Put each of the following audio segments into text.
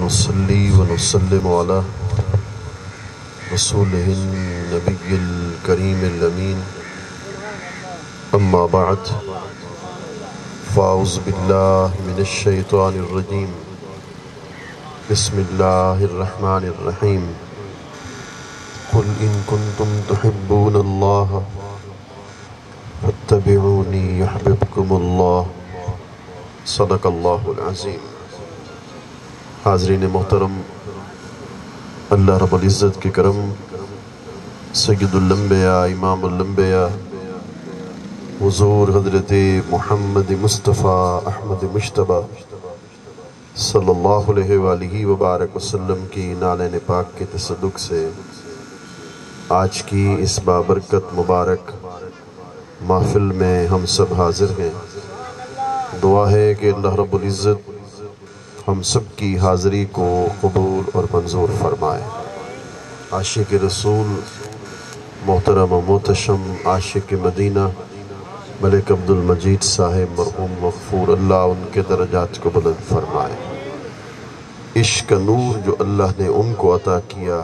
ونصلي ونسلم على رسوله النبي الكريم الأمين أما بعد فأعوذ بالله من الشيطان الرجيم بسم الله الرحمن الرحيم قل إن كنتم تحبون الله فاتبعوني يحببكم الله صدق اللہ العظیم۔ حاضرین محترم، اللہ رب العزت کے کرم، سید الانبیاء امام الانبیاء حضور حضرت محمد مصطفیٰ احمد مجتبیٰ صلی اللہ علیہ وآلہ وبارک وسلم کی نالین پاک کے تصدق سے آج کی اس بابرکت مبارک محفل میں ہم سب حاضر ہیں۔ دعا ہے کہ اللہ رب العزت ہم سب کی حاضری کو قبول اور منظور فرمائے۔ عاشق رسول محترم و محتشم عاشق مدینہ ملک عبدالمجید صاحب مرحوم مغفور اللہ ان کے درجات کو بلند فرمائے۔ عشق کا نور جو اللہ نے ان کو عطا کیا،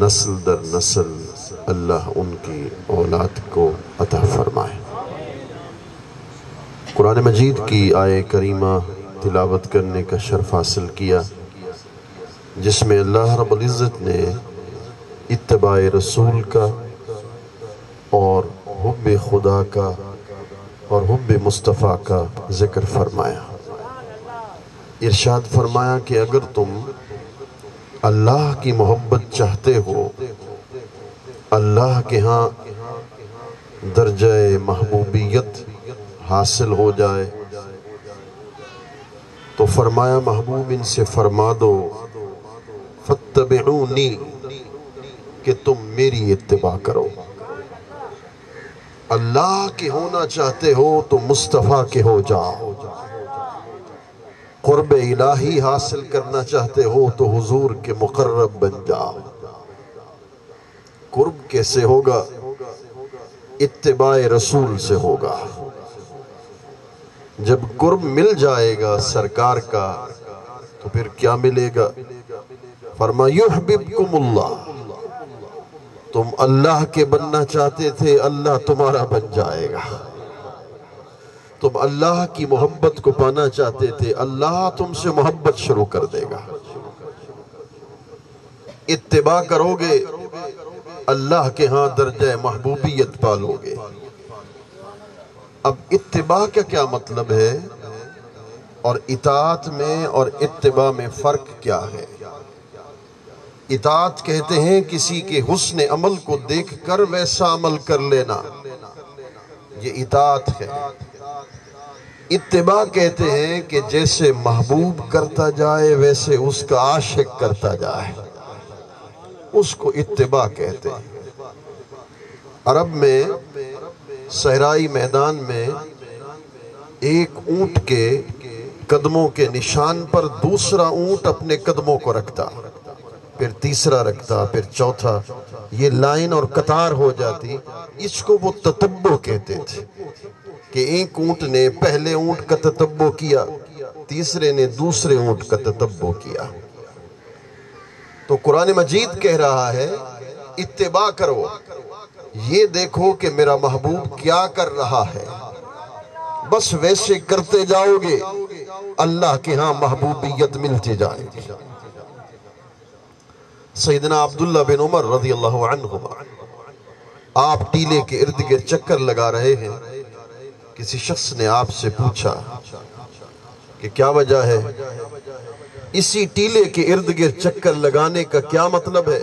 نسل در نسل اللہ ان کی اولاد کو عطا فرمائے۔ قرآن مجید کی آیہ کریمہ تلاوت کرنے کا شرف حاصل کیا، جس میں اللہ رب العزت نے اتباع رسول کا اور حب خدا کا اور حب مصطفیٰ کا ذکر فرمایا۔ ارشاد فرمایا کہ اگر تم اللہ کی محبت چاہتے ہو، اللہ کے ہاں درجہ محبوبیت حاصل ہو جائے، تو فرمایا محبوب ان سے فرما دو فاتبعونی، کہ تم میری اتباع کرو۔ اللہ کے ہونا چاہتے ہو تو مصطفیٰ کے ہو جاؤ، قرب الہی حاصل کرنا چاہتے ہو تو حضور کے مقرب بن جاؤ۔ قرب کیسے ہوگا؟ اتباع رسول سے ہوگا۔ جب قرب مل جائے گا سرکار کا تو پھر کیا ملے گا؟ فرمایا یحببکم اللہ، تم اللہ کے بننا چاہتے تھے، اللہ تمہارا بن جائے گا۔ تم اللہ کی محبت کو پانا چاہتے تھے، اللہ تم سے محبت شروع کر دے گا۔ اتباع کرو گے، اللہ کے ہاں درجہ محبوبیت پالو گے۔ اب اتباع کا کیا مطلب ہے اور اطاعت میں اور اتباع میں فرق کیا ہے؟ اطاعت کہتے ہیں کسی کے حسن عمل کو دیکھ کر ویسا عمل کر لینا، یہ اطاعت ہے۔ اتباع کہتے ہیں کہ جیسے محبوب کرتا جائے ویسے اس کا عاشق کرتا جائے، اس کو اتباع کہتے ہیں۔ عرب میں صحرائی میدان میں ایک اونٹ کے قدموں کے نشان پر دوسرا اونٹ اپنے قدموں کو رکھتا، پھر تیسرا رکھتا، پھر چوتھا، یہ لائن اور قطار ہو جاتی۔ اس کو وہ تتبع کہتے تھے کہ ایک اونٹ نے پہلے اونٹ کا تتبع کیا، تیسرے نے دوسرے اونٹ کا تتبع کیا۔ تو قرآن مجید کہہ رہا ہے اتباع کرو، یہ دیکھو کہ میرا محبوب کیا کر رہا ہے، بس ویسے کرتے جاؤ گے، اللہ کے ہاں محبوبیت ملتی جائے گی۔ سیدنا عبداللہ بن عمر رضی اللہ عنہما، آپ ٹیلے کے ارد گرد چکر لگا رہے ہیں، کسی شخص نے آپ سے پوچھا کہ کیا وجہ ہے؟ اسی ٹیلے کے ارد گرد چکر لگانے کا کیا مطلب ہے؟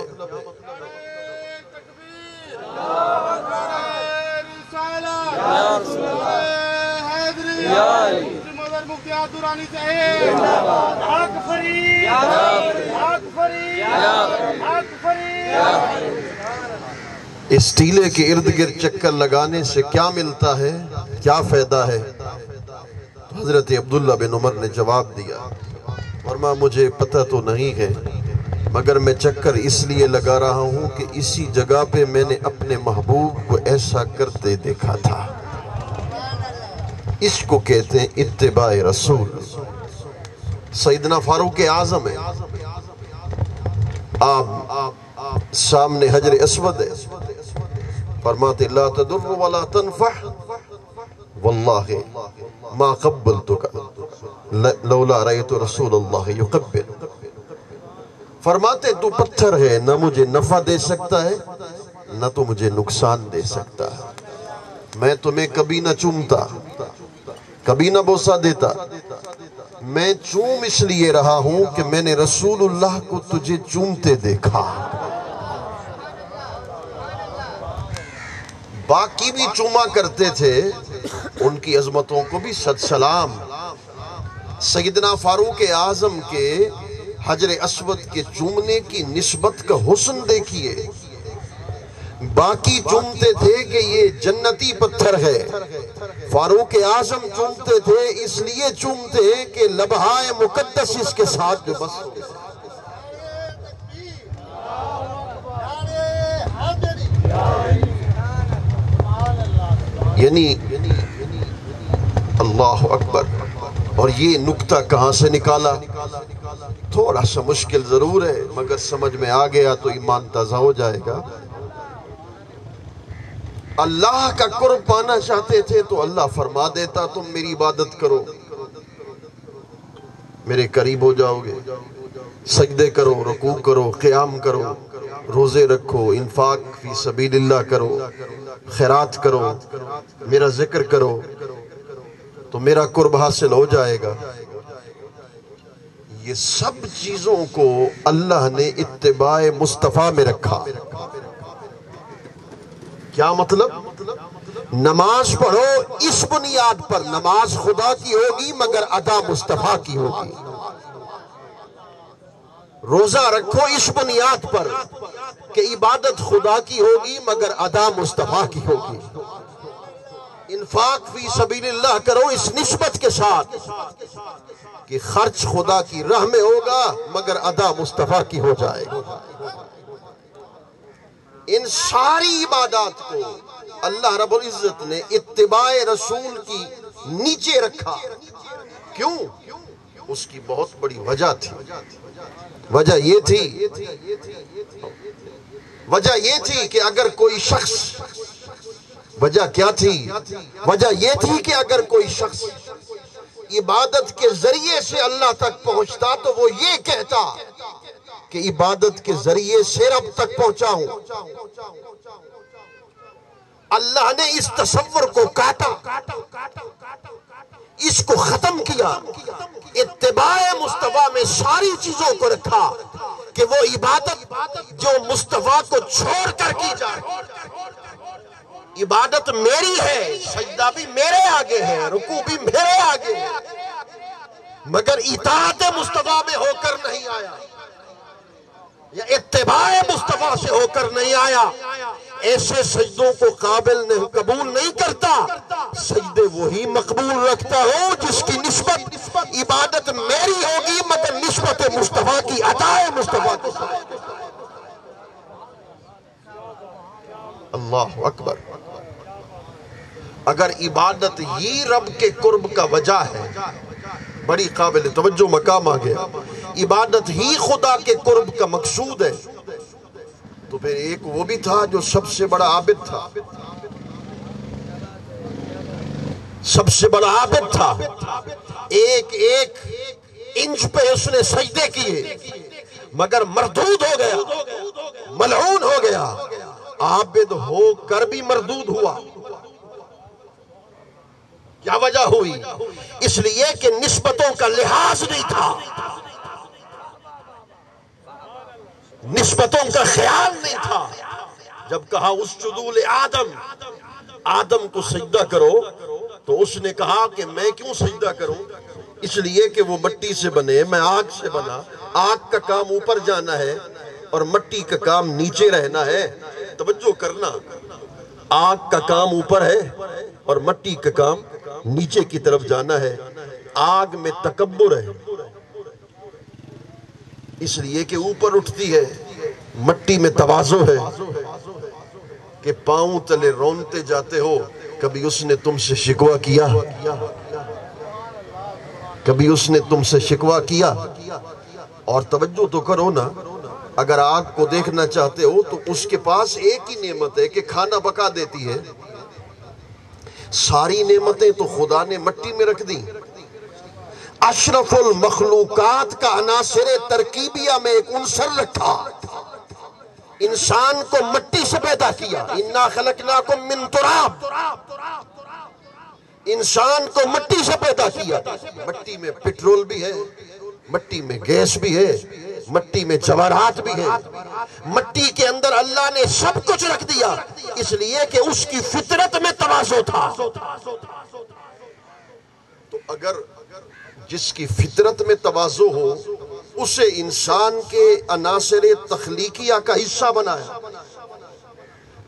اس ٹیلے کے ارد گرد چکر لگانے سے کیا ملتا ہے، کیا فائدہ ہے؟ حضرت عبداللہ بن عمر نے جواب دیا، فرمایا مجھے پتہ تو نہیں ہے، مگر میں چکر اس لیے لگا رہا ہوں کہ اسی جگہ پہ میں نے اپنے محبوب کو ایسا کرتے دیکھا تھا۔ اس کو کہتے ہیں اتباع رسول۔ سیدنا فاروق اعظم ہے، آپ سامنے حجر اسود ہے، فرماتے لا تدر ولا تنفع واللہ ما قبلتک لولا رأیت رسول اللہ یقبل. فرماتے تو پتھر ہے، نہ مجھے نفع دے سکتا ہے نہ تو مجھے نقصان دے سکتا ہے. میں تمہیں کبھی نہ چومتا، کبھی نہ بوسہ دیتا. میں چوم اس لیے رہا ہوں کہ میں نے رسول اللہ کو تجھے چومتے دیکھا. باقی بھی چوما کرتے تھے، ان کی عظمتوں کو بھی صد سلام. سیدنا فاروق اعظم کے حجر اسود کے چومنے کی نسبت کا حسن دیکھیے. باقی چومتے تھے کہ یہ جنتی پتھر ہے، فاروق اعظم چومتے تھے اس لیے چومتے کہ لبہائے مقدس اس کے ساتھ جو بس ہو. یعنی اللہ اکبر. اور یہ نکتہ کہاں سے نکالا؟ تھوڑا سا مشکل ضرور ہے، مگر سمجھ میں آ گیا تو ایمان تازہ ہو جائے گا. اللہ کا قرب پانا چاہتے تھے تو اللہ فرما دیتا تم میری عبادت کرو، میرے قریب ہو جاؤ گے. سجدے کرو، رکوع کرو، قیام کرو، روزے رکھو، انفاق فی سبیل اللہ کرو، خیرات کرو، میرا ذکر کرو تو میرا قرب حاصل ہو جائے گا. یہ سب چیزوں کو اللہ نے اتباع مصطفیٰ میں رکھا. کیا مطلب؟ نماز پڑھو اس بنیاد پر، نماز خدا کی ہوگی مگر ادا مصطفیٰ کی ہوگی. روزہ رکھو اس بنیاد پر کہ عبادت خدا کی ہوگی مگر ادا مصطفیٰ کی ہوگی. انفاق فی سبیل اللہ کرو اس نسبت کے ساتھ کہ خرچ خدا کی راہ میں ہوگا مگر ادا مصطفیٰ کی ہو جائے گا. ان ساری عبادات کو اللہ رب العزت نے اتباع رسول کی نیچے رکھا. کیوں؟ اس کی بہت بڑی وجہ تھی. وجہ یہ تھی کہ اگر کوئی شخص، وجہ کیا تھی؟ وجہ یہ تھی کہ اگر کوئی شخص عبادت کے ذریعے سے اللہ تک پہنچتا تو وہ یہ کہتا کہ عبادت کے ذریعے سے رب تک پہنچا ہوں. اللہ نے اس تصور کو کاٹا، اس کو ختم کیا. اتباع مصطفیٰ میں ساری چیزوں کو رکھا کہ وہ عبادت جو مصطفیٰ کو چھوڑ کر کی جائے. عبادت میری ہے، سجدہ بھی میرے آگے ہے، رکوع بھی میرے آگے ہے، مگر اطاعت مصطفیٰ میں ہو کر نہیں آیا یا اتباع مصطفیٰ سے ہو کر نہیں آیا. ایسے سجدوں کو قبول نہیں کرتا. سجدے وہی مقبول رکھتا ہوں جس کی نسبت عبادت میری ہوگی مگر نسبت مصطفیٰ کی، عطائے مصطفیٰ کے ساتھ. اللہ اکبر. اگر عبادت ہی رب کے قرب کا وجہ ہے، بڑی قابل توجہ مقام آ گیا، عبادت ہی خدا کے قرب کا مقصود ہے، تو پھر ایک وہ بھی تھا جو سب سے بڑا عابد تھا. سب سے بڑا عابد تھا. ایک ایک انچ پہ اس نے سجدے کیے مگر مردود ہو گیا، ملعون ہو گیا. عابد ہو کر بھی مردود ہوا. کیا وجہ ہوئی؟ اس لیے کہ نسبتوں کا لحاظ نہیں تھا، نسبتوں کا خیال نہیں تھا. جب کہا اسجدوا لآدم، آدم کو سجدہ کرو، تو اس نے کہا کہ میں کیوں سجدہ کروں؟ اس لیے کہ وہ مٹی سے بنے، میں آگ سے بنا. آگ کا کام اوپر جانا ہے اور مٹی کا کام نیچے رہنا ہے. توجہ کرنا، آگ کا کام اوپر ہے اور مٹی کا کام نیچے کی طرف جانا ہے. آگ میں تکبر ہے اس لیے کہ اوپر اٹھتی ہے، مٹی میں تواضع ہے کہ پاؤں تلے رونتے جاتے ہو. کبھی اس نے تم سے شکوہ کیا؟ کبھی اس نے تم سے شکوہ کیا؟ اور توجہ تو کرو نا، اگر آگ کو دیکھنا چاہتے ہو تو اس کے پاس ایک ہی نعمت ہے کہ کھانا پکا دیتی ہے، ساری نعمتیں تو خدا نے مٹی میں رکھ دی۔ اشرف المخلوقات کا عناصر ترکیبیہ میں ایک عنصر رکھا، انسان کو مٹی سے پیدا کیا، اِنَّا خَلَقْنَاكُم مِّن تُرَابٍ، انسان کو مٹی سے پیدا کیا۔ مٹی میں پٹرول بھی ہے، مٹی میں گیس بھی ہے، مٹی میں جواہرات بھی ہے، مٹی کے اندر اللہ نے سب کچھ رکھ دیا، اس لیے کہ اس کی فطرت میں تواضع تھا۔ تو اگر جس کی فطرت میں تواضع ہو اسے انسان کے عناصر تخلیقیہ کا حصہ بنایا،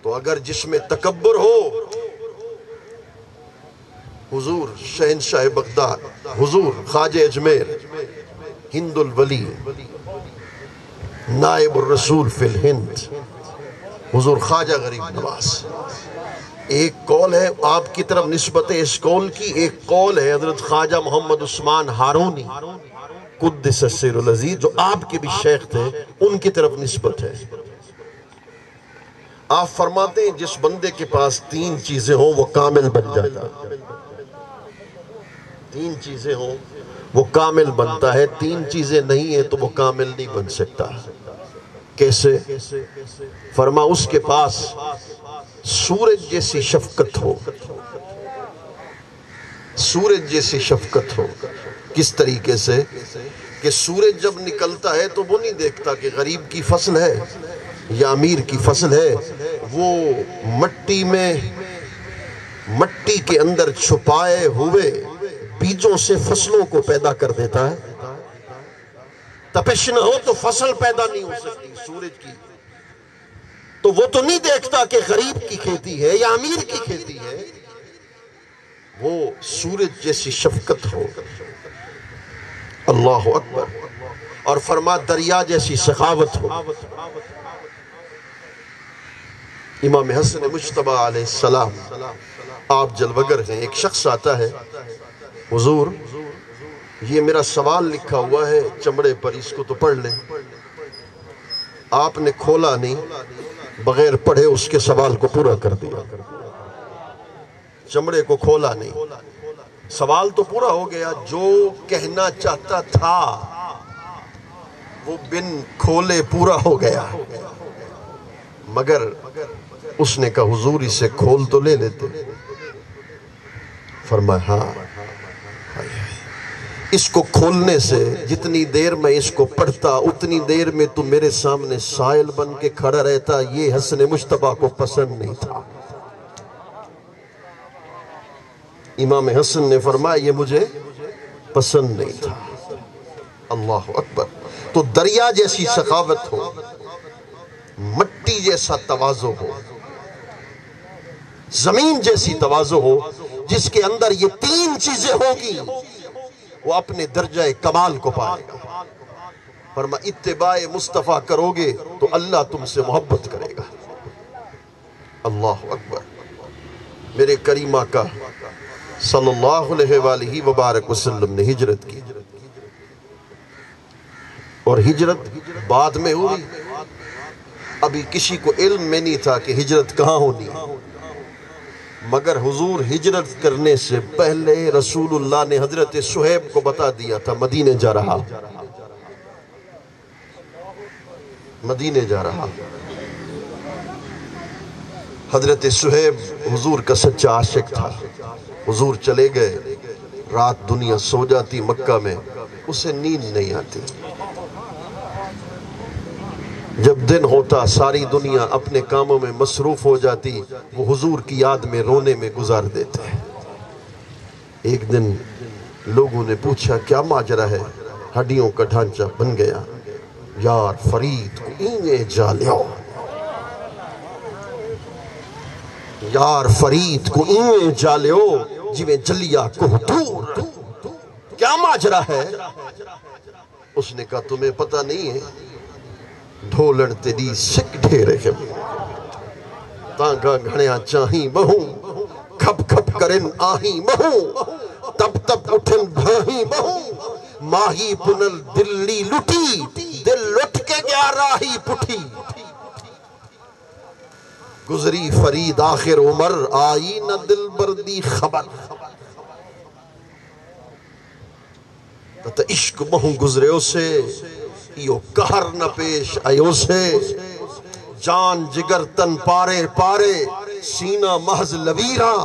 تو اگر جس میں تکبر ہو، حضور شہنشاہ بغداد، حضور خواجہ اجمیر، ہند الولی، نائب الرسول فی الہند، حضور خواجہ غریب نواز، ایک قول ہے آپ کی طرف نسبت اس قول کی، ایک قول ہے حضرت خواجہ محمد عثمان ہارونی قدس السر العزیز جو آپ کے بھی شیخ تھے، ان کی طرف نسبت ہے۔ آپ فرماتے ہیں جس بندے کے پاس تین چیزیں ہوں وہ کامل بن جاتا، تین چیزیں ہوں وہ کامل بنتا ہے، تین چیزیں نہیں ہیں تو وہ کامل نہیں بن سکتا۔ کیسے؟ فرما اس کے پاس سورج جیسی شفقت ہو، سورج جیسی شفقت ہو۔ کس طریقے سے؟ کہ سورج جب نکلتا ہے تو وہ نہیں دیکھتا کہ غریب کی فصل ہے یا امیر کی فصل ہے، وہ مٹی میں، مٹی کے اندر چھپائے ہوئے بیجوں سے فصلوں کو پیدا کر دیتا ہے۔ تپش نہ ہو تو فصل پیدا نہیں ہو سکتی سورج کی، تو وہ تو نہیں دیکھتا کہ غریب کی کھیتی ہے یا امیر کی کھیتی ہے، وہ سورج جیسی شفقت ہو۔ اللہ اکبر۔ اور فرما دریا جیسی سخاوت ہو۔ امام حسن مجتبیٰ علیہ السلام آپ جلوگر ہیں، ایک شخص آتا ہے، حضور یہ میرا سوال لکھا ہوا ہے چمڑے پر، اس کو تو پڑھ لیں۔ آپ نے کھولا نہیں، بغیر پڑھے اس کے سوال کو پورا کر دیا، چمڑے کو کھولا نہیں، سوال تو پورا ہو گیا، جو کہنا چاہتا تھا وہ بن کھولے پورا ہو گیا، مگر اس نے کہا حضور اسے کھول تو لے لیتے۔ فرمایا ہاں، اس کو کھولنے سے جتنی دیر میں اس کو پڑھتا اتنی دیر میں تو میرے سامنے سائل بن کے کھڑا رہتا، یہ حسن مجتبیٰ کو پسند نہیں تھا۔ امام حسن نے فرمایا یہ مجھے پسند نہیں تھا۔ اللہ اکبر۔ تو دریا جیسی سخاوت ہو، مٹی جیسا تواضع ہو، زمین جیسی تواضع ہو، جس کے اندر یہ تین چیزیں ہوگی وہ اپنے درجہ کمال کو پائے گا۔ فرما اتباع مصطفیٰ کرو گے تو اللہ تم سے محبت کرے گا۔ اللہ اکبر۔ میرے کریم آقا صلی اللہ علیہ وآلہ وبارک وسلم نے ہجرت کی، اور ہجرت بعد میں ہوئی، ابھی کسی کو علم میں نہیں تھا کہ ہجرت کہاں ہونی، مگر حضور ہجرت کرنے سے پہلے رسول اللہ نے حضرت صہیب کو بتا دیا تھا مدینے جا رہا، مدینے جا رہا۔ حضرت صہیب حضور کا سچا عاشق تھا، حضور چلے گئے، رات دنیا سو جاتی مکہ میں، اسے نیند نہیں آتی، جب دن ہوتا ساری دنیا اپنے کاموں میں مصروف ہو جاتی، وہ حضور کی یاد میں رونے میں گزار دیتے۔ ایک دن لوگوں نے پوچھا کیا ماجرا ہے؟ ہڈیوں کا ڈھانچہ بن گیا، یار فرید کو اینیں جا لیو، یار فرید کو اینیں جا لیو جویں جلیا کو دور، کیا ماجرا ہے؟ اس نے کہا تمہیں پتہ نہیں ہے، ڈھولن تیری سکھ ڈھیرے ہم، تانگا گھڑیاں چاہیں بہوں، کھپ کھپ کرن آہیں بہوں، تب تب اٹھن بھاہیں بہوں، ماہی پنل دلی لٹی دل لٹ کے گیا راہی پٹھی گزری فرید آخر عمر آئی نہ دل بردی خبر تا عشق مہوں گزرے اسے یو کہر نہ پیش آئیو سے جان جگر تن پارے پارے سینہ محض لویراں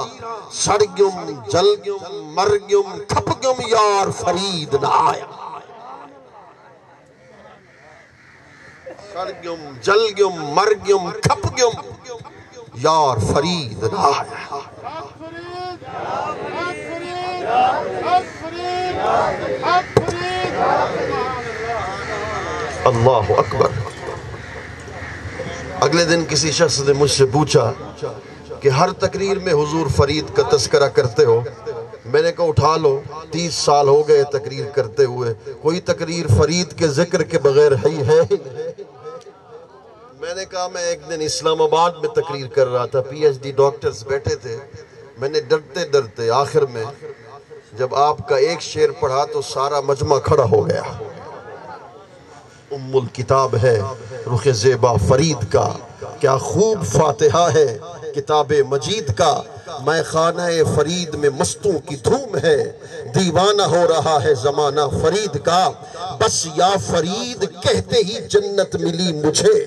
سڑ گیم جل گیم مر گیم کھپ گیم یار فرید نہ آیا سڑ گیم جل گیم مر گیم کھپ گیم یار فرید نہ آیا اللہ اکبر اگلے دن کسی شخص نے مجھ سے پوچھا کہ ہر تقریر میں حضور فرید کا تذکرہ کرتے ہو میں نے کہا اٹھا لو 30 سال ہو گئے تقریر کرتے ہوئے کوئی تقریر فرید کے ذکر کے بغیر ہے میں نے کہا میں ایک دن اسلام آباد میں تقریر کر رہا تھا پی ایچ ڈی ڈاکٹرز بیٹھے تھے میں نے ڈرتے ڈرتے آخر میں جب آپ کا ایک شعر پڑھا تو سارا مجمع کھڑا ہو گیا ام الکتاب ہے رخ زیبا فرید کا کیا خوب فاتحہ ہے کتاب مجید کا میں خانہ فرید میں مستوں کی دھوم ہے دیوانہ ہو رہا ہے زمانہ فرید کا بس یا فرید کہتے ہی جنت ملی مجھے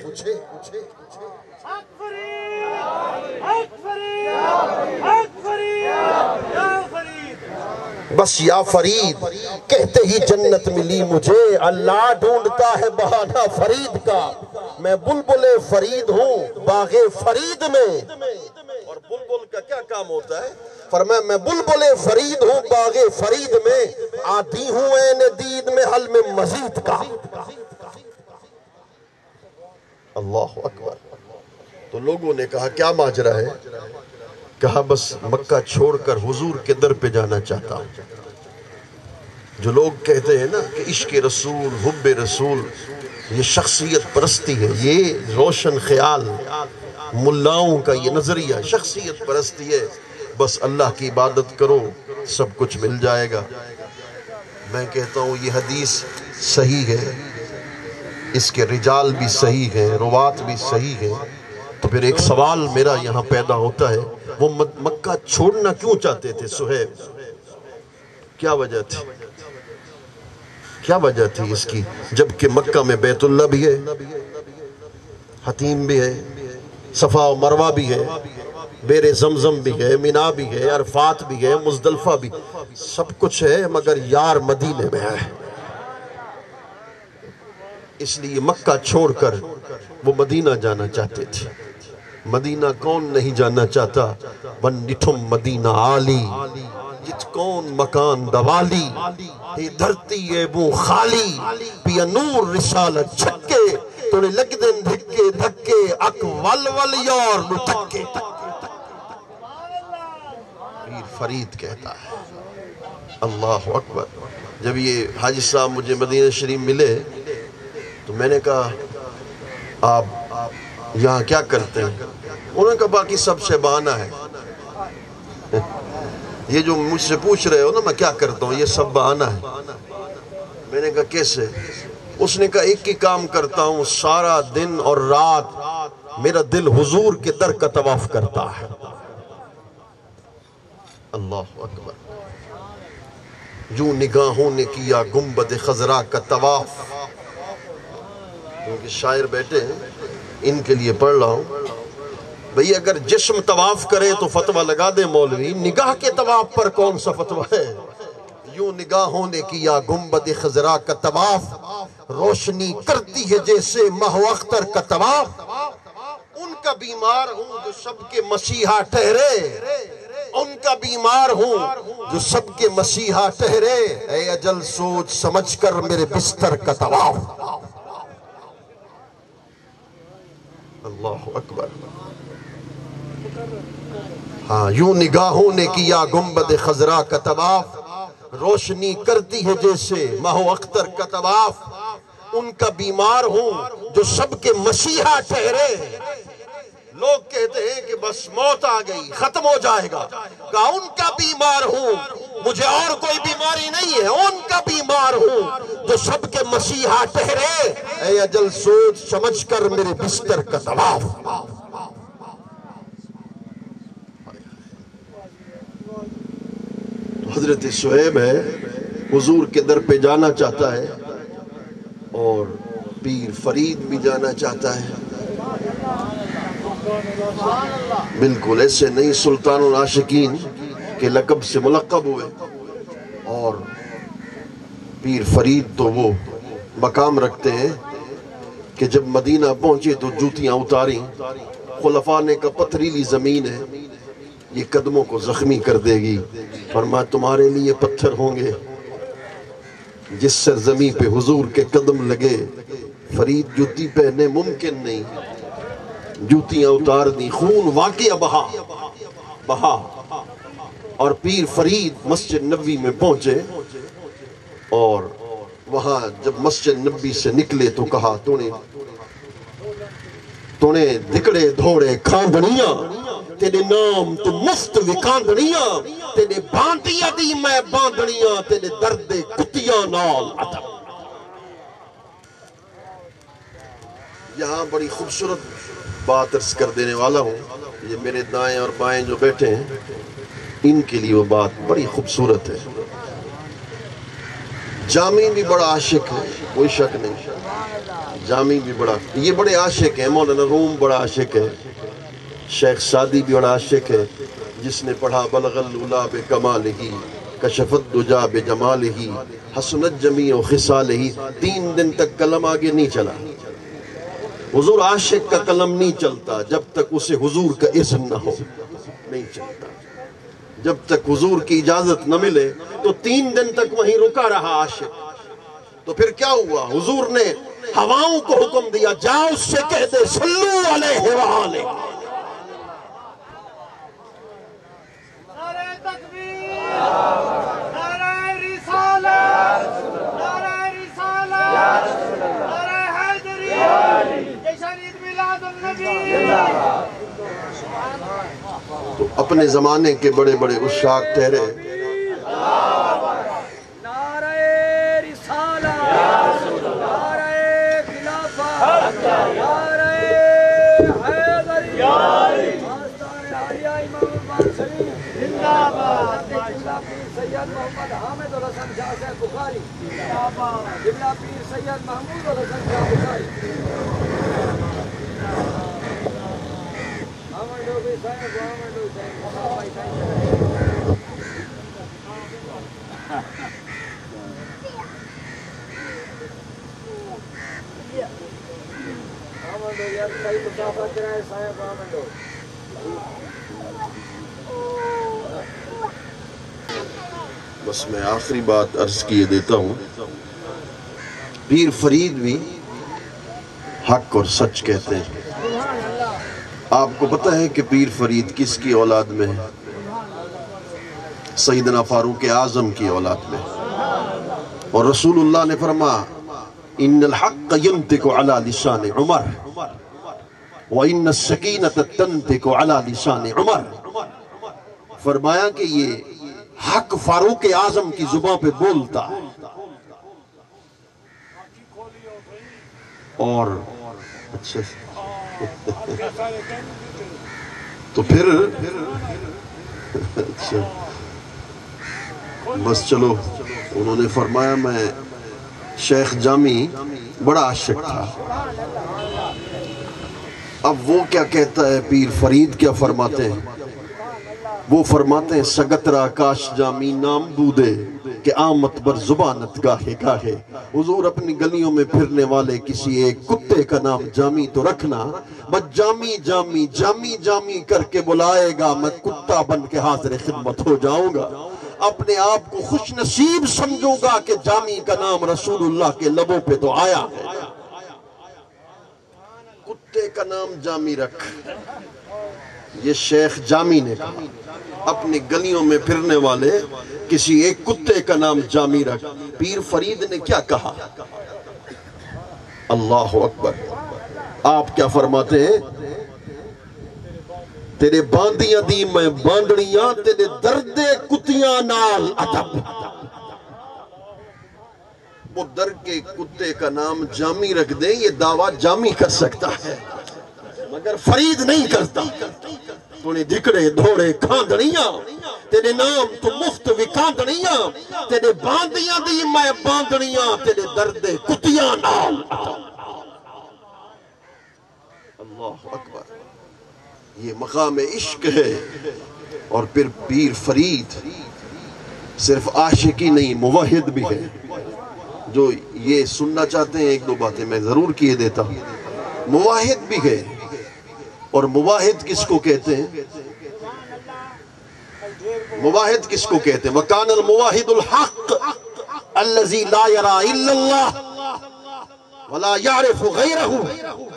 بس یا فرید کہتے ہی جنت ملی مجھے اللہ ڈھونڈتا ہے بہانہ فرید کا میں بلبل فرید ہوں باغ فرید میں اور بلبل کا کیا کام ہوتا ہے فرمایا میں بلبل فرید ہوں باغ فرید میں آتی ہوں عین دید میں حل میں مزید کا اللہ اکبر تو لوگوں نے کہا کیا ماجرا ہے کہا بس مکہ چھوڑ کر حضور کے در پہ جانا چاہتا ہوں جو لوگ کہتے ہیں نا کہ عشق رسول حب رسول یہ شخصیت پرستی ہے یہ روشن خیال ملاؤں کا یہ نظریہ شخصیت پرستی ہے بس اللہ کی عبادت کرو سب کچھ مل جائے گا میں کہتا ہوں یہ حدیث صحیح ہے اس کے رجال بھی صحیح ہیں روات بھی صحیح ہیں تو پھر ایک سوال میرا یہاں پیدا ہوتا ہے وہ مکہ چھوڑنا کیوں چاہتے تھے سہیب کیا وجہ تھی کیا وجہ تھی اس کی جبکہ مکہ میں بیت اللہ بھی ہے حتیم بھی ہے صفا و مروہ بھی ہے بیر زمزم بھی ہے مینا بھی ہے عرفات بھی ہے مزدلفہ بھی سب کچھ ہے مگر یار مدینے میں ہے اس لیے مکہ چھوڑ کر وہ مدینہ جانا چاہتے تھے مدینہ کون نہیں جانا چاہتا بن نٹھم مدینہ آلی جت کون مکان دوالی ہی دھرتی ایبوں خالی پیا نور رسالت چھکے توڑے لگ دن دھکے دھکے اک ول ول یار نو تکے پیر فرید کہتا ہے اللہ اکبر جب یہ حاجی صاحب مجھے مدینہ شریف ملے تو میں نے کہا آپ یہاں کیا کرتے ہیں انہوں نے کہا باقی سب سے بہانہ ہے یہ جو مجھ سے پوچھ رہے ہو نا میں کیا کرتا ہوں یہ سب بہانہ ہے میں نے کہا کیسے اس نے کہا ایک ہی کام کرتا ہوں سارا دن اور رات میرا دل حضور کے در کا طواف کرتا ہے اللہ اکبر یوں نگاہوں نے کیا گنبد خضرا کا طواف کیونکہ شاعر بیٹے ہیں ان کے لیے پڑھ رہا ہوں بھئی اگر جسم طواف کرے تو فتوہ لگا دے مولوی نگاہ کے طواف پر کون سا فتوہ ہے یوں نگاہوں نے کیا گنبد خضرا کا طواف روشنی کرتی ہے جیسے ماہ و اختر کا طواف ان کا بیمار ہوں جو سب کے مسیحا ٹھہرے ان کا بیمار ہوں جو سب کے مسیحا ٹھہرے اے اجل سوچ سمجھ کر میرے بستر کا طواف اللہ اکبر ہاں یوں نگاہوں نے کیا گنبد خضرا کا طواف روشنی کرتی ہے جیسے ماہ و اختر کا طواف ان کا بیمار ہوں جو سب کے مسیحا ٹھہرے لوگ کہتے ہیں کہ بس موت آ گئی، ختم ہو جائے گا. کہا ان کا بیمار ہوں، مجھے اور کوئی بیماری نہیں ہے، ان کا بیمار ہوں جو سب کے مسیحا ٹھہرے. اے اجل سوچ سمجھ کر میرے بستر کا طواف. حضرت شعیب ہے، حضور کے در پہ جانا چاہتا ہے اور پیر فرید بھی جانا چاہتا ہے. بالکل ایسے نہیں سلطان العاشقین کے لقب سے ملقب ہوئے، اور پیر فرید تو وہ مقام رکھتے ہیں کہ جب مدینہ پہنچے تو جوتیاں اتاریں. خلفاء نے کہا پتھریلی زمین ہے، یہ قدموں کو زخمی کر دے گی. فرمایا تمہارے لیے پتھر ہوں گے. جس سرزمین پہ حضور کے قدم لگے، فرید جوتی پہنے ممکن نہیں، جوتیاں اتار دی، خون واقعہ بہا. اور پیر فرید مسجد نبوی میں پہنچے، اور وہاں جب مسجد نبوی سے نکلے تو کہا تو نے دکڑے دھوڑے کھاندنیاں، تیرے نام تو مفت وکاندنیاں، تیرے باندیاں دی میں باندنیاں، تیرے درد کتیاں نال عدم. یہاں بڑی خوبصورت بات عرض کر دینے والا ہوں. یہ میرے دائیں اور بائیں جو بیٹھے ہیں، ان کے لیے وہ بات بڑی خوبصورت ہے. جامی بھی بڑا عاشق ہے، کوئی شک نہیں. جامی بھی بڑا، یہ بڑے عاشق ہیں. مولانا روم بڑا عاشق ہے، شیخ سعدی بھی بڑا عاشق ہے، جس نے پڑھا بلغ العلا بکمالہ کشف الدجا بجمالہ حسنت جمیع خصالہ. 3 دن تک قلم آگے نہیں چلا. حضور عاشق کا قلم نہیں چلتا جب تک اسے حضور کا اذن نہ ہو، نہیں چلتا. جب تک حضور کی اجازت نہ ملے تو 3 دن تک وہیں رکا رہا عاشق. تو پھر کیا ہوا؟ حضور نے ہواؤں کو حکم دیا، جاؤ اس سے کہہ دے صلو علیہ وآلہ. نعرہ تکبیر، نعرہ رسالت، نعرہ رسالت، نعرہ حیدری، جشن عید میلاد النبی. تو اپنے زمانے کے بڑے بڑے عشاق ٹھہرے. نعرہ رسالت، نعرہ خلافت، نعرہ حیدری، آستان عالیہ امام البانشری زندہ باد. جملہ پیر سید محمد حامد الحسن شاہ صاحب بخاری زندہ باد. جملہ پیر سید محمود الحسن شاہ بخاری. بس میں آخری بات عرض کیے دیتا ہوں. پیر فرید بھی حق اور سچ کہتے ہیں. آپ کو پتہ ہے کہ پیر فرید کس کی اولاد میں ہے؟ سیدنا فاروق اعظم کی اولاد میں. اور رسول اللہ نے فرمایا ان الحق ينطق على لسان عمر وان السکینة تنطق على لسان عمر. فرمایا کہ یہ حق فاروق اعظم کی زبان پہ بولتا ہے. اور اچھا تو پھر اچھا بس چلو. انہوں نے فرمایا میں شیخ جامی بڑا عاشق تھا. اب وہ کیا کہتا ہے، پیر فرید کیا فرماتے ہیں؟ وہ فرماتے ہیں سگترا کاش جامی نام بودے کہ آمد بر زبانت گاہے گاہے. حضور اپنی گلیوں میں پھرنے والے کسی ایک کتے کا نام جامی تو رکھنا، بس جامی جامی جامی جامی کر کے بلائے گا، میں کتا بن کے حاضر خدمت ہو جاؤں گا. اپنے آپ کو خوش نصیب سمجھوں گا کہ جامی کا نام رسول اللہ کے لبوں پہ تو آیا ہے. کتے کا نام جامی رکھ، یہ شیخ جامی نے کہا. اپنی گلیوں میں پھرنے والے کسی ایک کتے کا نام جامی رکھ. پیر فرید نے کیا کہا؟ اللہ اکبر. آپ کیا فرماتے ہیں؟ تیرے باندیاں دی میں باندڑیاں تیرے درد کتیاں نال ادب وہ در کے کتے کا نام جامی رکھ دیں یہ دعویٰ جامی کر سکتا ہے مگر فرید نہیں کرتا تونے دھکڑے دھوڑے کھاندڑیاں تیرے نام تو مفت وکاندڑیاں تیرے باندیاں دی میں باندڑیاں تیرے درد کتیاں نال اللہ اکبر یہ مقام عشق ہے اور پھر پیر فرید صرف عاشقی نہیں موحد بھی ہے جو یہ سننا چاہتے ہیں ایک دو باتیں میں ضرور کیے دیتا ہوں موحد بھی ہے اور موحد کس کو کہتے ہیں موحد کس کو کہتے ہیں وَكَانَ الْمُوَاحِدُ الْحَقِّ الَّذِي لَا يَرَى إِلَّا اللَّهِ وَلَا يَعْرِفُ غَيْرَهُ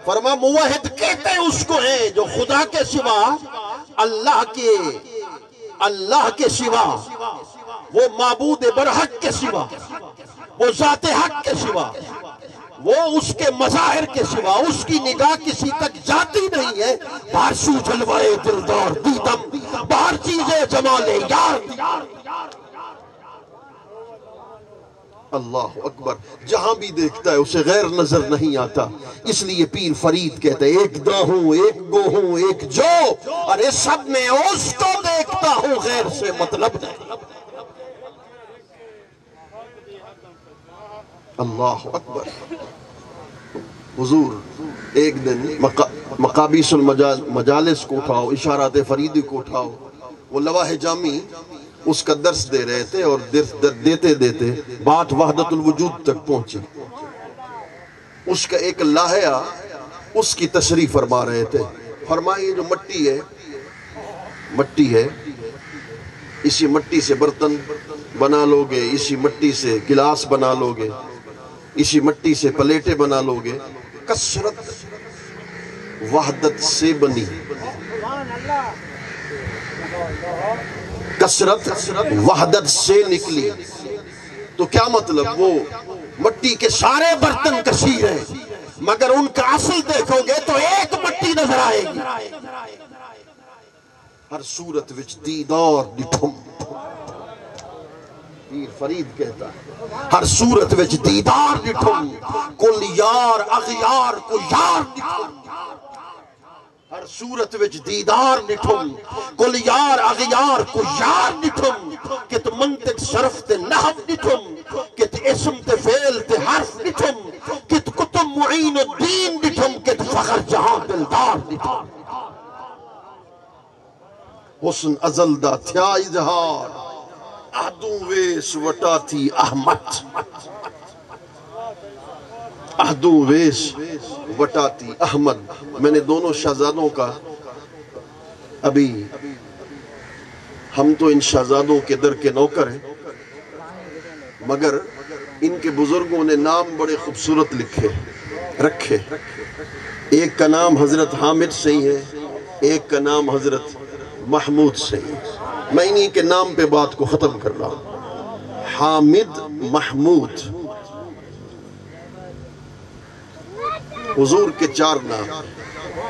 فرما موحد کہتے ہیں اس کو ہیں جو خدا کے سوا اللہ کے سوا وہ معبود برحق کے سوا وہ ذات حق کے سوا وہ اس کے مظاہر کے سوا اس کی نگاہ کسی تک جاتی نہیں ہے بارشو جلوائے دلدار دیدم بار چیزیں جمال یار اللہ اکبر جہاں بھی دیکھتا ہے اسے غیر نظر نہیں آتا اس لیے پیر فرید کہتے ہیں ایک دا ہوں ایک گو ہوں ایک جو ارے سب میں اس کو دیکھتا ہوں غیر سے مطلب نہیں اللہ اکبر حضور ایک دن مقابیس المجالس کو اٹھاؤ اشارات فریدی کو اٹھاؤ وہ لواح جامی اس کا درس دے رہے تھے اور دیتے دیتے بات وحدت الوجود تک پہنچی اس کا ایک لاہیا اس کی تشریح فرما رہے تھے فرمائیے جو مٹی ہے اسی مٹی سے برتن بنا لوگے اسی مٹی سے گلاس بنا لوگے اسی مٹی سے پلیٹیں بنا لوگے کثرت وحدت سے بنی کثرت وحدت سے نکلی تو کیا مطلب وہ مٹی کے سارے برتن کثیر ہیں مگر ان کا اصل دیکھو گے تو ایک مٹی نظر آئے گی ہر صورت وچ دیدار ڈٹھم پیر فرید کہتا ہے ہر صورت وچ دیدار ڈٹھم کل یار اغیار کو یار ڈٹھم ہر صورت وچ دیدار ڈٹھم کل یار اغیار کو یار ڈٹھم کت منطق صرف تے نحو ڈٹھم کت اسم تے فعل تے حرف ڈٹھم کت کتب معین الدین ڈٹھم کت فخر جہاں دلدار ڈٹھم حسن ازل دا تھیا اظہار اہدوں ویس وٹا تھی احمد اہدوں ویس وٹا تھی احمد میں نے دونوں شہزادوں کا ابھی ہم تو ان شہزادوں کے در کے نوکر ہیں مگر ان کے بزرگوں نے نام بڑے خوبصورت رکھے ایک کا نام حضرت حامد سے ہی ہے ایک کا نام حضرت محمود سے ہی میں انہی کے نام پہ بات کو ختم کر رہا ہوں حامد محمود حضور کے 4 نام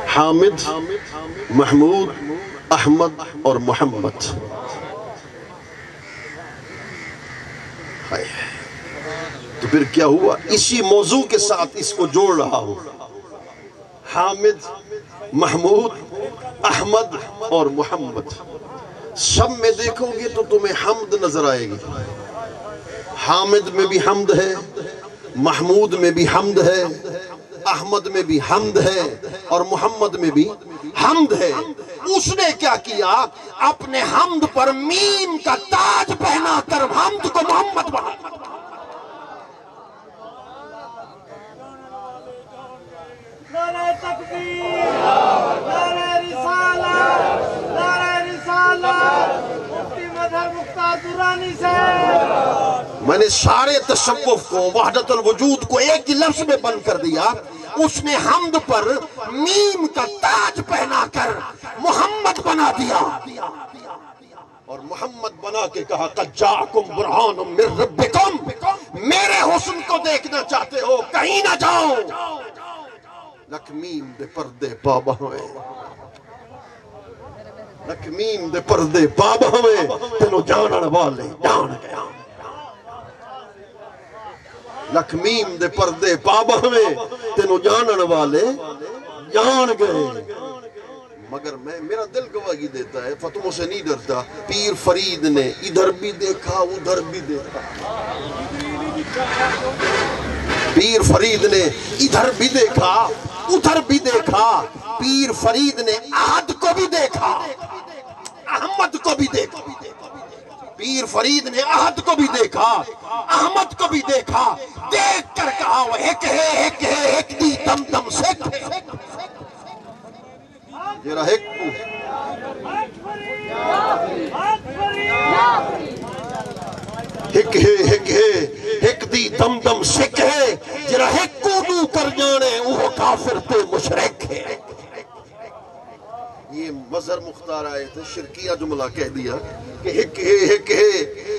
حامد محمود احمد اور محمد تو پھر کیا ہوا اسی موضوع کے ساتھ اس کو جوڑ رہا ہوں حامد محمود احمد اور محمد سب میں دیکھو گے تو تمہیں حمد نظر آئے گی حامد میں بھی حمد ہے محمود میں بھی حمد ہے احمد میں بھی حمد ہے اور محمد میں بھی حمد ہے اس نے کیا کیا اپنے حمد پر میم کا تاج پہنا کر حمد کو محمد بنا نعرہ تکبیر نعرہ رسالت نعرہ رسالت مفتی مظہر مختار درانی سے میں نے سارے تصوف کو وحدت الوجود کو ایک ہی لفظ میں بند کر دیا اس نے حمد پر میم کا تاج پہنا کر محمد بنا دیا اور محمد بنا کے کہا قد جاءکم برہان من ربکم میرے حسن کو دیکھنا چاہتے ہو کہیں نہ جاؤ لکھ میم دے پردے پا بہوئے لکھمیم دے پردے پاب ہمیں تینو جانن والے جان گیا لکھمیم دے پردے پاب ہمیں تینو جانن والے جان گئے مگر میرا دل گواہی دیتا ہے فتووں سے نہیں ڈرتا پیر فرید نے ادھر بھی دیکھا ادھر بھی دیکھا پیر فرید نے ادھر بھی دیکھا ادھر بھی دیکھا پیر فرید نے احد کو بھی دیکھا احمد کو بھی دیکھا پیر فرید نے احد کو بھی دیکھا احمد کو بھی دیکھا دیکھ کر کہا وہ ایک ہے ایک ہے ایک دی دم دم سکھ جرا ایک ایک دی دم دم سکھ ہے جرا ایک کو دو کر جانے وہ کافر تے مشرک ہے یہ مظہر مختار آئے تھے شرکیہ جملہ کہہ دیا کہ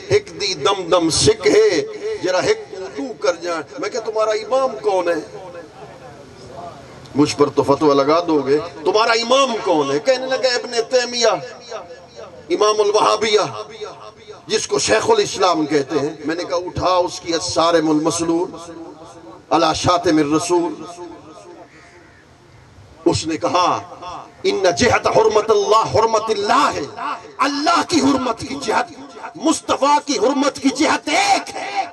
ایک دی دم دم سکھ ہے جرا ایک کو دو کر جانے میں کہا تمہارا امام کون ہے مجھ پر تو فتوہ لگا دو گے تمہارا امام کون ہے کہنے لگا ابن تیمیہ امام الوہابیہ جس کو شیخ الاسلام کہتے ہیں میں نے کہا اٹھا اس کی الصارم المسلول علی شاتم الرسول اس نے کہا ان جہت حرمت اللہ ہے اللہ کی حرمت کی جہت مصطفیٰ کی حرمت کی جہت ایک ہے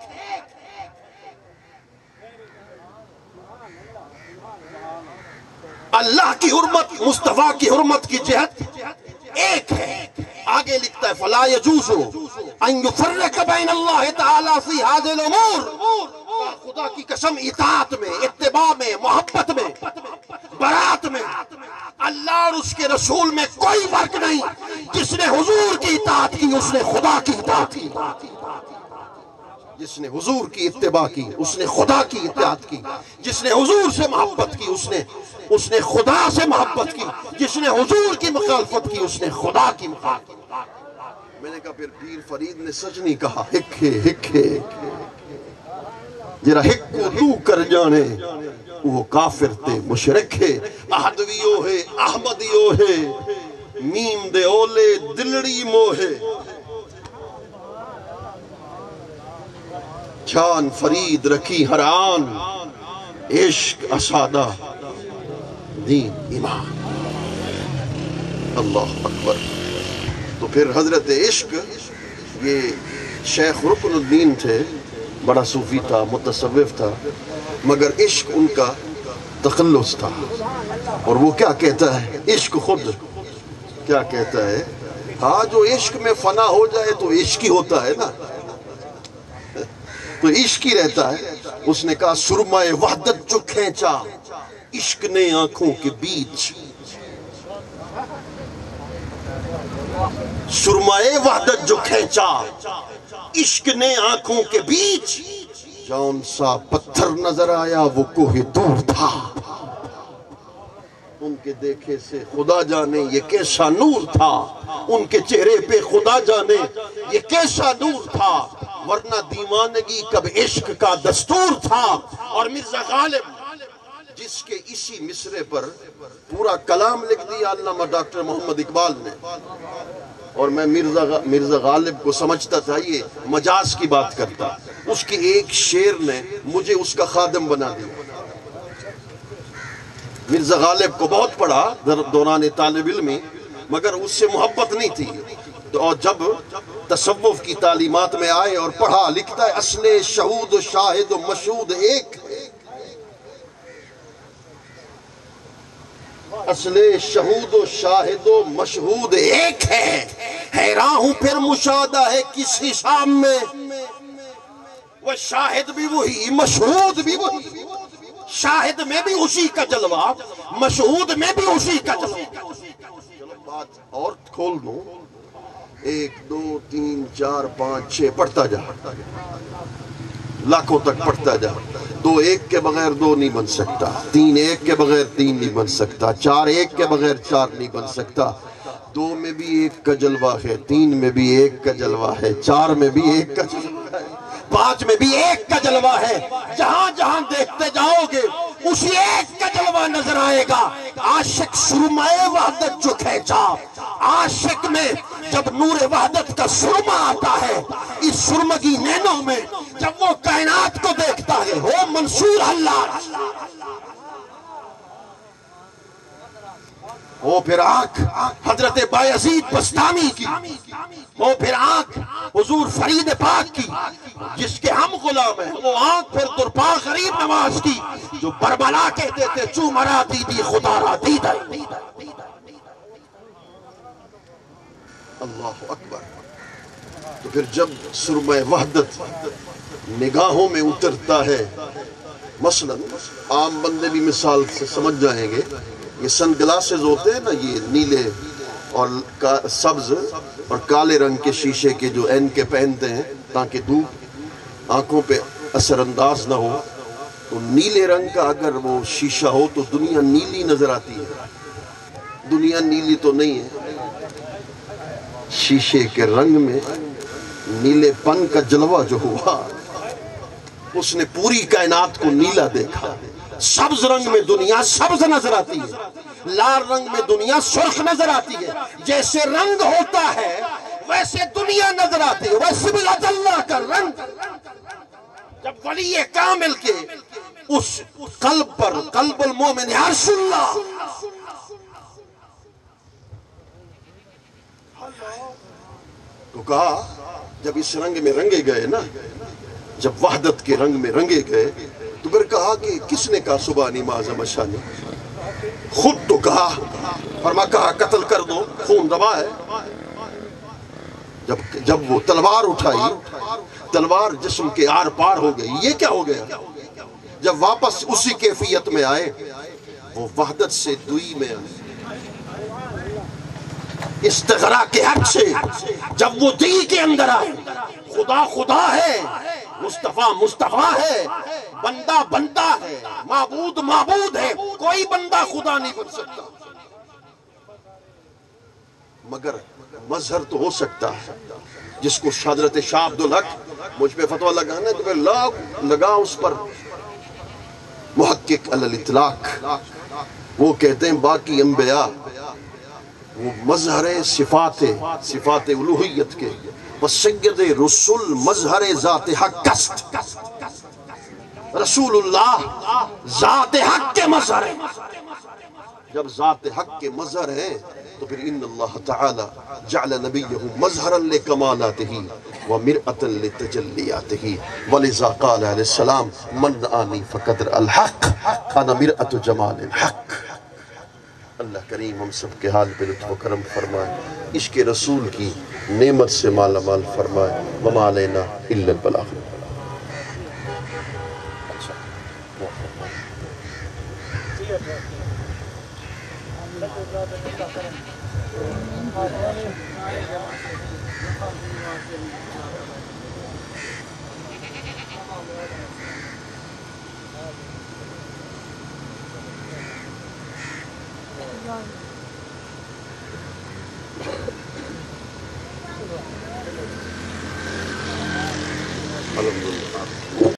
اللہ کی حرمت مصطفیٰ کی حرمت کی جہت ایک ہے آگے لکھتا ہے فلا یجوز ان یفرق بین اللہ تعالی فی هذه الامور خدا کی قسم اطاعت میں اتباع میں محبت میں برات میں اللہ اور اس کے رسول میں کوئی فرق نہیں جس نے حضور کی اطاعت کی اس نے خدا کی اطاعت کی جس نے حضور کی اتباع کی اس نے خدا کی اطاعت کی جس نے حضور سے محبت کی اس نے خدا سے محبت کی جس نے حضور کی مخالفت کی اس نے خدا کی مخالفت کی میں نے کہا پھر پیر فرید نے سچ نہیں کہا ہکے جرا ہک کو دو کر جانے وہ کافر تے مشرک ہے احدویو ہے احمدیو ہے میم دے اولے دلڑی موہے جان فرید رکھی ہر آن عشق اسادہ دین ایمان اللہ اکبر تو پھر حضرت عشق یہ شیخ رکن الدین تھے بڑا صوفی تھا متصوف تھا مگر عشق ان کا تخلص تھا اور وہ کیا کہتا ہے عشق خود کیا کہتا ہے ہاں جو عشق میں فنا ہو جائے تو عشق ہی ہوتا ہے نا تو عشق ہی رہتا ہے اس نے کہا سرمہ وحدت جو کھینچا عشق نے آنکھوں کے بیچ سرمہ وحدت جو کھینچا عشق نے آنکھوں کے بیچ جون سا پتھر نظر آیا وہ کوہ دور تھا ان کے دیکھے سے خدا جانے یہ کیسا نور تھا ان کے چہرے پہ خدا جانے یہ کیسا نور تھا ورنہ دیوانگی کب عشق کا دستور تھا اور مرزا غالب جس کے اسی مصرے پر پورا کلام لکھ دیا علامہ ڈاکٹر محمد اقبال نے اور میں مرزا غالب کو سمجھتا تھا یہ مجاز کی بات کرتا اس کی ایک شعر نے مجھے اس کا خادم بنا دیا مرزا غالب کو بہت پڑھا دوران طالب علمی مگر اس سے محبت نہیں تھی اور جب تصوف کی تعلیمات میں آئے اور پڑھا لکھتا ہے اصل شہود و شاہد و مشہود ایک اصل شہود و شاہد و مشہود ایک ہے حیران ہوں پھر مشاہدہ ہے کس حساب میں وہ شاہد بھی وہی مشہود بھی وہی شاہد میں بھی اسی کا جلوہ مشہود میں بھی اسی کا جلوہ بات اور کھول دوں 1 2 3 4 5 6 پڑھتا جا لاکھوں تک پڑھتا جا 2 1 کے بغیر 2 نہیں بن سکتا 3 1 کے بغیر 3 نہیں بن سکتا 4 1 کے بغیر 4 نہیں بن سکتا 2 میں بھی 1 کا جلوہ ہے 3 میں بھی 1 کا جلوہ ہے 4 میں بھی 1 کا جلوہ ہے باج میں بھی ایک کا جلوہ ہے، جہاں جہاں دیکھتے جاؤ گے اسی ایک کا جلوہ نظر آئے گا۔ عاشق سرمائے وحدت جو کھینچا، عاشق میں جب نور وحدت کا سرما آتا ہے، اس سرمگی نینوں میں جب وہ کائنات کو دیکھتا ہے، ہو منصور اللہ، وہ پھر آنکھ حضرت بایزید بستامی کی، وہ پھر آنکھ حضور فرید پاک کی جس کے ہم غلام ہیں، وہ آنکھ پھر درپا غریب نواز کی جو بربلا کہتے تھے چو مرا دیدی خدا را دیدہ۔ اللہ اکبر۔ تو پھر جب سرمہ وحدت نگاہوں میں اترتا ہے، مثلا عام بندے بھی مثال سے سمجھ جائیں گے، یہ سن گلاسز ہوتے ہیں نا، یہ نیلے اور سبز اور کالے رنگ کے شیشے کے جو این کے پہنتے ہیں تاکہ دھوپ آنکھوں پہ اثر انداز نہ ہو، تو نیلے رنگ کا اگر وہ شیشہ ہو تو دنیا نیلی نظر آتی ہے۔ دنیا نیلی تو نہیں ہے، شیشے کے رنگ میں نیلے پن کا جلوہ جو ہوا، اس نے پوری کائنات کو نیلا دیکھا۔ سبز رنگ میں دنیا سبز نظر آتی ہے، لال رنگ میں دنیا سرخ نظر آتی ہے۔ جیسے رنگ ہوتا ہے ویسے دنیا نظر آتی ہے۔ ویسے بھی اللہ کا رنگ جب ولی کامل کے اس قلب پر، قلب المومن عرش اللہ، تو کہا جب اس رنگ میں رنگے گئے نا، جب وحدت کے رنگ میں رنگے گئے تو پھر کہا کہ کس نے کہا سبحانی معظم شانی؟ خود تو کہا، فرما کہا قتل کر دو، خون روا ہے۔ جب وہ تلوار اٹھائی، تلوار جسم کے آر پار ہو گئی۔ یہ کیا ہو گیا؟ جب واپس اسی کیفیت میں آئے، وہ وحدت سے دوئی میں آئے، استغراء کے حق سے جب وہ دی کے اندر آئے، خدا خدا ہے، مصطفیٰ مصطفیٰ ہے، بندہ بندہ ہے، معبود معبود ہے، کوئی بندہ خدا نہیں بن سکتا، مگر مظہر تو ہو سکتا ہے۔ جس کو حضرت شاہ عبدالحق مجھ پہ فتویٰ لگانا ہے تو پھر لگا اس پر محقق علی الاطلاق، وہ کہتے ہیں باقی انبیاء وہ مظہر صفات الوہیت کے، وسید رسول مظہر ذات حق است، رسول اللہ ذات حق کے مظہر ہیں۔ جب ذات حق کے مظہر ہیں تو پھر ان اللہ تعالی جعل نبیہ مظہرا لکمالاتہ ومرآۃ لتجلیاتہ، ولذا قال علیہ السلام من رآنی فقد رأى الحق انا مرآۃ جمال الحق۔ اللہ کریم ہم سب کے حال پہ لطف و کرم فرمائے، عشق رسول کی نعمت سے مالا مال فرمائے۔ وما علینا الا البلاغ۔